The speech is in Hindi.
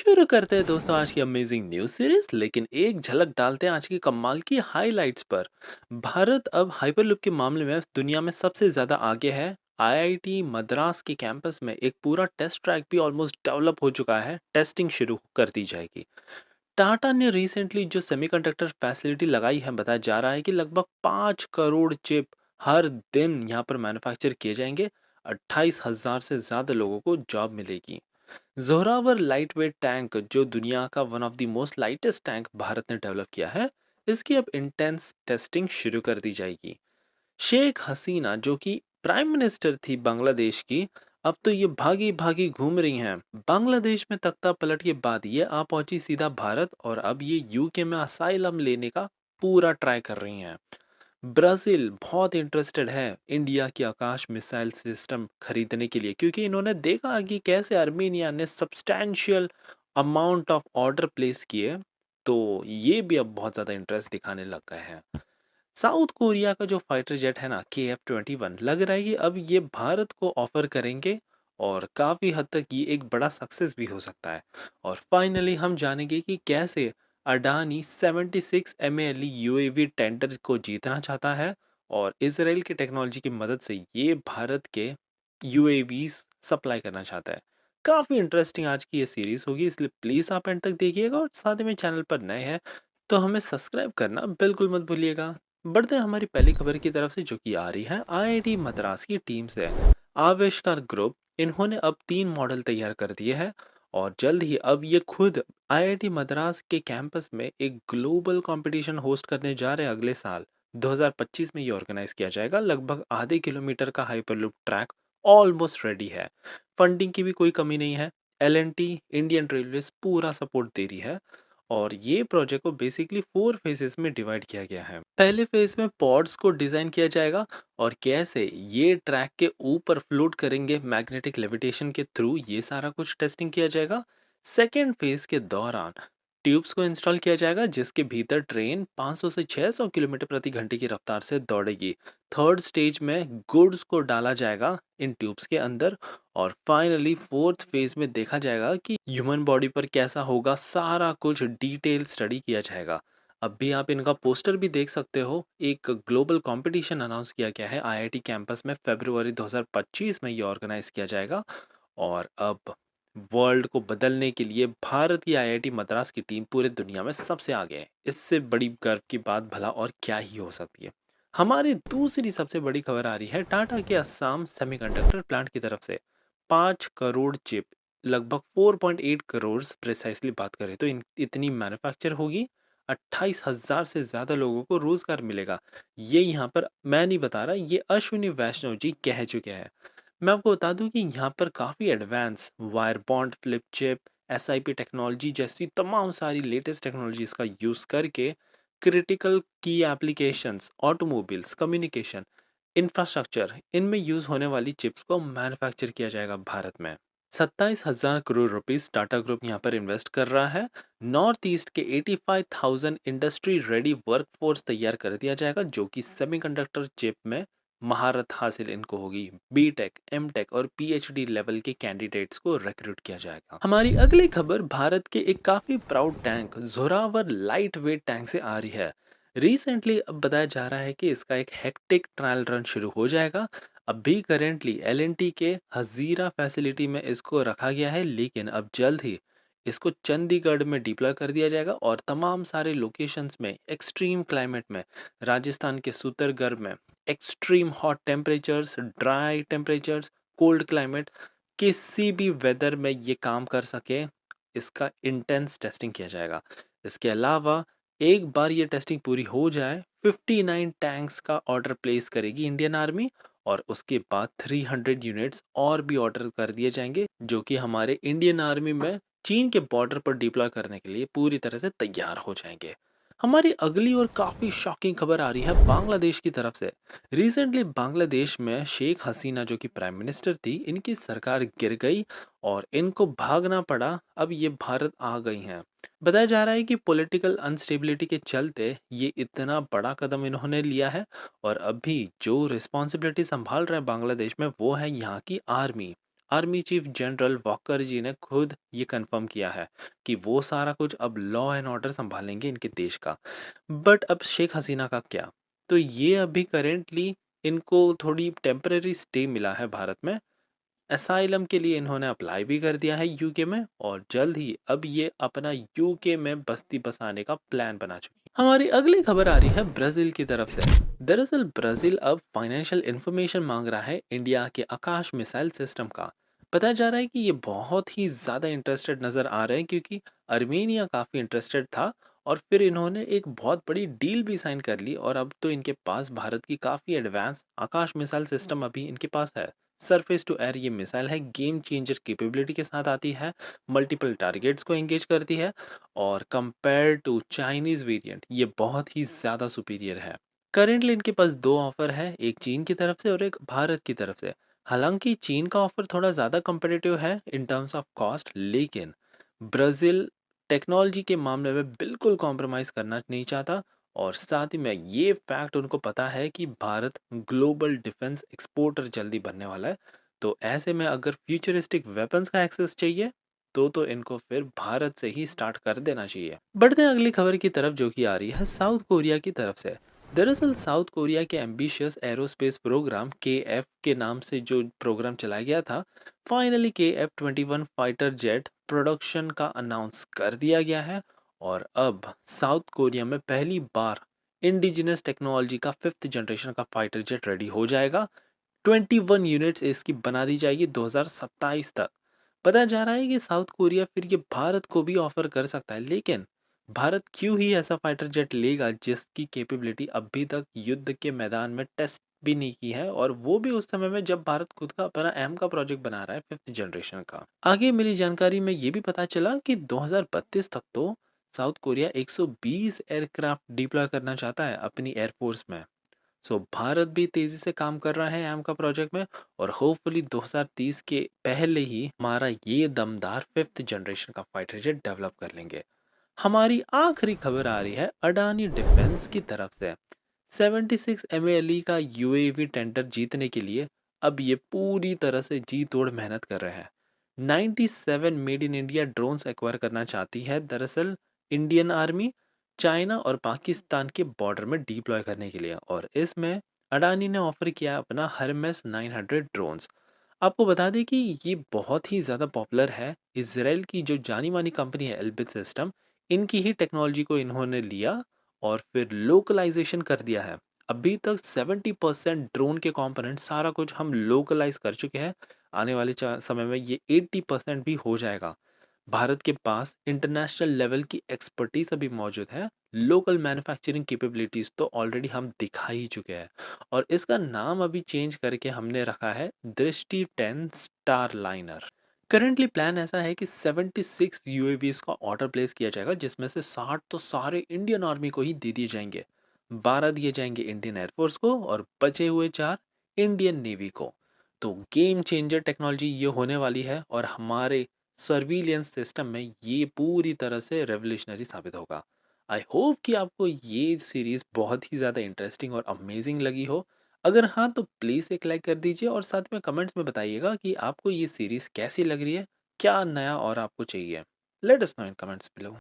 शुरू करते हैं दोस्तों आज की अमेजिंग न्यूज सीरीज। लेकिन एक झलक डालते हैं आज की कमाल की हाइलाइट्स पर। भारत अब हाइपरलूप के मामले में दुनिया में सबसे ज्यादा आगे है। आईआईटी मद्रास के कैंपस में एक पूरा टेस्ट ट्रैक भी ऑलमोस्ट डेवलप हो चुका है, टेस्टिंग शुरू कर दी जाएगी। टाटा ने रिसेंटली जो सेमीकंडक्टर फैसिलिटी लगाई है, बताया जा रहा है कि लगभग 5 करोड़ चिप हर दिन यहाँ पर मैन्युफैक्चर किए जाएंगे। 28,000 से ज्यादा लोगों को जॉब मिलेगी। जोरावर लाइटवेट टैंक, जो दुनिया का one of the most lightest tank Bharat ने डेवलप किया है, इसकी अब इंटेंस टेस्टिंग शुरू कर दी जाएगी। शेख हसीना, जो कि प्राइम मिनिस्टर थी बांग्लादेश की, अब तो ये भागी भागी घूम रही हैं। बांग्लादेश में तख्ता पलट के बाद ये आ पहुंची सीधा भारत, और अब ये यूके में असाइलम लेने का पूरा ट्राई कर रही हैं। ब्राज़ील बहुत इंटरेस्टेड है इंडिया की आकाश मिसाइल सिस्टम खरीदने के लिए, क्योंकि इन्होंने देखा कि कैसे आर्मेनिया ने substantial amount of order place किए। तो ये भी अब बहुत ज़्यादा इंटरेस्ट दिखाने लग गए हैं। साउथ कोरिया का जो फाइटर जेट है ना, KF-21, लग रहा है कि अब ये भारत को ऑफर करेंगे, और काफ़ी हद तक ये एक बड़ा सक्सेस भी हो सकता है। और फाइनली हम जानेंगे कि कैसे अडानी 76 MALE UAV टेंडर को जीतना चाहता है, और इसराइल की टेक्नोलॉजी की मदद से ये भारत के UAVs सप्लाई करना चाहता है। काफ़ी इंटरेस्टिंग आज की ये सीरीज़ होगी, इसलिए प्लीज़ आप एंड तक देखिएगा, और साथ ही में चैनल पर नए हैं तो हमें सब्सक्राइब करना बिल्कुल मत भूलिएगा। बढ़ते हैं हमारी पहली खबर की तरफ से, जो कि आ रही है आईआईटी मद्रास की टीम से। आविष्कार ग्रुप, इन्होंने अब 3 मॉडल तैयार कर दिए हैं, और जल्द ही अब ये खुद आईआईटी मद्रास के कैंपस में एक ग्लोबल कंपटीशन होस्ट करने जा रहे हैं। अगले साल 2025 में ये ऑर्गेनाइज किया जाएगा। लगभग आधे किलोमीटर का हाइपरलूप ट्रैक ऑलमोस्ट रेडी है। फंडिंग की भी कोई कमी नहीं है। एल इंडियन रेलवेज पूरा सपोर्ट दे रही है। और ये प्रोजेक्ट को बेसिकली 4 फेजेस में डिवाइड किया गया है। पहले फेज में पॉड्स को डिजाइन किया जाएगा, और कैसे ये ट्रैक के ऊपर फ्लोट करेंगे मैग्नेटिक लेविटेशन के थ्रू, ये सारा कुछ टेस्टिंग किया जाएगा। सेकेंड फेज के दौरान ट्यूब्स को इंस्टॉल किया जाएगा, जिसके भीतर ट्रेन 500 से 600 किलोमीटर प्रति घंटे की रफ्तार से दौड़ेगी। थर्ड स्टेज में गुड्स को डाला जाएगा इन ट्यूब्स के अंदर। और फाइनली फोर्थ फेज में देखा जाएगा कि ह्यूमन बॉडी पर कैसा होगा, सारा कुछ डिटेल स्टडी किया जाएगा। अब भी आप इनका पोस्टर भी देख सकते हो। एक ग्लोबल कंपटीशन अनाउंस किया गया है आईआईटी कैंपस में, फरवरी 2025 में ये ऑर्गेनाइज किया जाएगा। और अब वर्ल्ड को बदलने के लिए भारत की आईआईटी मद्रास की टीम पूरे दुनिया में सबसे आगे है। इससे बड़ी गर्व की बात भला और क्या ही हो सकती है। हमारी दूसरी सबसे बड़ी खबर आ रही है टाटा के असम सेमीकंडक्टर प्लांट की तरफ से। 5 करोड़ चिप, लगभग 4.8 करोड़ प्रिसाइसली बात करें तो इतनी मैन्युफैक्चर होगी। 28,000 से ज़्यादा लोगों को रोज़गार मिलेगा। ये यहाँ पर मैं नहीं बता रहा, ये अश्विनी वैष्णव जी कह चुके हैं। मैं आपको बता दूं कि यहाँ पर काफ़ी advance wire bond flip chip, SiP technology जैसी तमाम सारी लेटेस्ट टेक्नोलॉजीज का यूज़ करके क्रिटिकल की एप्लीकेशंस, ऑटोमोबाइल्स, कम्युनिकेशन, इंफ्रास्ट्रक्चर, इनमें यूज़ होने वाली चिप्स को मैन्युफैक्चर किया जाएगा भारत में। 27,000 करोड़ रुपीस टाटा ग्रुप यहाँ पर इन्वेस्ट कर रहा है। नॉर्थ ईस्ट के 85,000 इंडस्ट्री रेडी वर्कफोर्स तैयार कर दिया जाएगा, जो कि सेमीकंडक्टर चिप में महारत हासिल इनको होगी। बीटेक, एमटेक और पीएचडी लेवल के कैंडिडेट्स को रिक्रूट किया जाएगा। हमारी अगली खबर भारत के एक काफी proud tank Zorawar light weight tank से आ रही है। रिसेंटली अब बताया जा रहा है कि इसका एक हेक्टिक ट्रायल रन शुरू हो जाएगा। अभी करेंटली एलएनटी के हजीरा फैसिलिटी में इसको रखा गया है, लेकिन अब जल्द ही इसको चंडीगढ़ में डिप्लॉय कर दिया जाएगा, और तमाम सारे लोकेशंस में एक्सट्रीम क्लाइमेट में, राजस्थान के सूतरगढ़ में extreme hot temperatures, dry temperatures, cold climate, किसी भी वेदर में ये काम कर सके, इसका इंटेंस टेस्टिंग किया जाएगा। इसके अलावा एक बार ये टेस्टिंग पूरी हो जाए, 59 टैंक्स का ऑर्डर प्लेस करेगी इंडियन आर्मी, और उसके बाद 300 यूनिट्स और भी ऑर्डर कर दिए जाएंगे, जो कि हमारे इंडियन आर्मी में चीन के बॉर्डर पर डिप्लॉय करने के लिए पूरी तरह से तैयार हो जाएंगे। हमारी अगली और काफ़ी शॉकिंग खबर आ रही है बांग्लादेश की तरफ से। रिसेंटली बांग्लादेश में शेख हसीना, जो कि प्राइम मिनिस्टर थी, इनकी सरकार गिर गई और इनको भागना पड़ा। अब ये भारत आ गई हैं। बताया जा रहा है कि पॉलिटिकल अनस्टेबिलिटी के चलते ये इतना बड़ा कदम इन्होंने लिया है, और अभी जो रिस्पॉन्सिबिलिटी संभाल रहे हैं बांग्लादेश में, वो है यहाँ की army. Army chief general Walker ji ने खुद ये कंफर्म किया है कि वो सारा कुछ अब लॉ एंड ऑर्डर संभालेंगे इनके देश का। बट अब शेख हसीना का क्या? तो ये अभी करेंटली इनको थोड़ी टेम्पररी स्टे मिला है भारत में। असाइलम के लिए इन्होंने अप्लाई भी कर दिया है यूके में, और जल्द ही अब ये अपना यूके में बस्ती बसाने का प्लान बना चुकी है। हमारी अगली खबर आ रही है ब्राजील की तरफ से। दरअसल ब्राजील अब फाइनेंशियल इंफॉर्मेशन मांग रहा है इंडिया के आकाश मिसाइल सिस्टम का। बताया जा रहा है कि ये बहुत ही ज़्यादा इंटरेस्टेड नज़र आ रहे हैं, क्योंकि अर्मेनिया काफ़ी इंटरेस्टेड था, और फिर इन्होंने एक बहुत बड़ी डील भी साइन कर ली, और अब तो इनके पास भारत की काफ़ी एडवांस आकाश मिसाइल सिस्टम अभी इनके पास है। सरफेस टू एयर ये मिसाइल है, गेम चेंजर कैपेबिलिटी के साथ आती है, मल्टीपल टारगेट्स को एंगेज करती है, और कंपेयर टू चाइनीज वेरिएंट ये बहुत ही ज़्यादा सुपीरियर है। करेंटली इनके पास दो ऑफर है, एक चीन की तरफ से और एक भारत की तरफ से। हालांकि चीन का ऑफर थोड़ा ज़्यादा competitive है इन टर्म्स ऑफ कॉस्ट, लेकिन ब्राज़ील टेक्नोलॉजी के मामले में बिल्कुल कॉम्प्रोमाइज़ करना नहीं चाहता, और साथ ही में ये फैक्ट उनको पता है कि भारत ग्लोबल डिफेंस एक्सपोर्टर जल्दी बनने वाला है। तो ऐसे में अगर फ्यूचरिस्टिक वेपन्स का एक्सेस चाहिए, तो इनको फिर भारत से ही स्टार्ट कर देना चाहिए। बढ़ते हैं अगली खबर की तरफ, जो कि आ रही है साउथ कोरिया की तरफ से। दरअसल साउथ कोरिया के एम्बिशियस एरोस्पेस प्रोग्राम KF के नाम से जो प्रोग्राम चलाया गया था, finally KF-21 fighter jet production का अनाउंस कर दिया गया है। और अब साउथ कोरिया में पहली बार इंडिजिनस टेक्नोलॉजी का 5th जनरेशन का फाइटर जेट रेडी हो जाएगा। 21 यूनिट्स इसकी बना दी जाएगी 2027 तक। बताया जा रहा है कि साउथ कोरिया फिर ये भारत को भी ऑफर कर सकता है, लेकिन भारत क्यों ही ऐसा फाइटर जेट लेगा जिसकी कैपेबिलिटी अभी तक युद्ध के मैदान में टेस्ट भी नहीं की है, और वो भी उस समय में जब भारत खुद का अपना एम का प्रोजेक्ट बना रहा है 5th जनरेशन का। आगे मिली जानकारी में ये भी पता चला कि 2032 तक तो साउथ कोरिया 120 एयरक्राफ्ट डिप्लॉय करना चाहता है अपनी एयरफोर्स में। सो भारत भी तेजी से काम कर रहा है एम का प्रोजेक्ट में, और होपफुली 2030 के पहले ही हमारा ये दमदार 5th जनरेशन का फाइटर जेट डेवलप कर लेंगे। हमारी आखिरी खबर आ रही है अडानी डिफेंस की तरफ से। 76 MALE का UAV टेंडर जीतने के लिए अब ये पूरी तरह से जी तोड़ मेहनत कर रहे हैं। 97 made in India drones acquire करना चाहती है दरअसल इंडियन आर्मी, चाइना और पाकिस्तान के बॉर्डर में डिप्लॉय करने के लिए, और इसमें अडानी ने ऑफर किया अपना हरमेस 900 ड्रोन्स। आपको बता दें कि ये बहुत ही ज़्यादा पॉपुलर है। इसराइल की जो जानी मानी कंपनी है एल्बिट सिस्टम, इनकी ही टेक्नोलॉजी को इन्होंने लिया और फिर लोकलाइजेशन कर दिया है। अभी तक 70% ड्रोन के कंपोनेंट सारा कुछ हम लोकलाइज कर चुके हैं। आने वाले समय में ये 80% भी हो जाएगा। भारत के पास इंटरनेशनल लेवल की एक्सपर्टीज अभी मौजूद है। लोकल मैन्युफैक्चरिंग कैपेबिलिटीज तो ऑलरेडी हम दिखा ही चुके हैं, और इसका नाम अभी चेंज करके हमने रखा है दृष्टि 10 स्टार लाइनर। करेंटली प्लान ऐसा है कि 76 यूएवीज का ऑर्डर प्लेस किया जाएगा, जिसमें से 60 तो सारे इंडियन आर्मी को ही दे दिए जाएंगे, 12 दिए जाएंगे इंडियन एयरफोर्स को, और बचे हुए 4 इंडियन नेवी को। तो गेम चेंजर टेक्नोलॉजी ये होने वाली है, और हमारे सर्विलियंस सिस्टम में ये पूरी तरह से रेवोल्यूशनरी साबित होगा। आई होप कि आपको ये सीरीज़ बहुत ही ज़्यादा इंटरेस्टिंग और अमेजिंग लगी हो। अगर हाँ, तो प्लीज़ एक लाइक कर दीजिए, और साथ में कमेंट्स में बताइएगा कि आपको ये सीरीज़ कैसी लग रही है, क्या नया और आपको चाहिए। लेट अस नो इन कमेंट्स बिलो।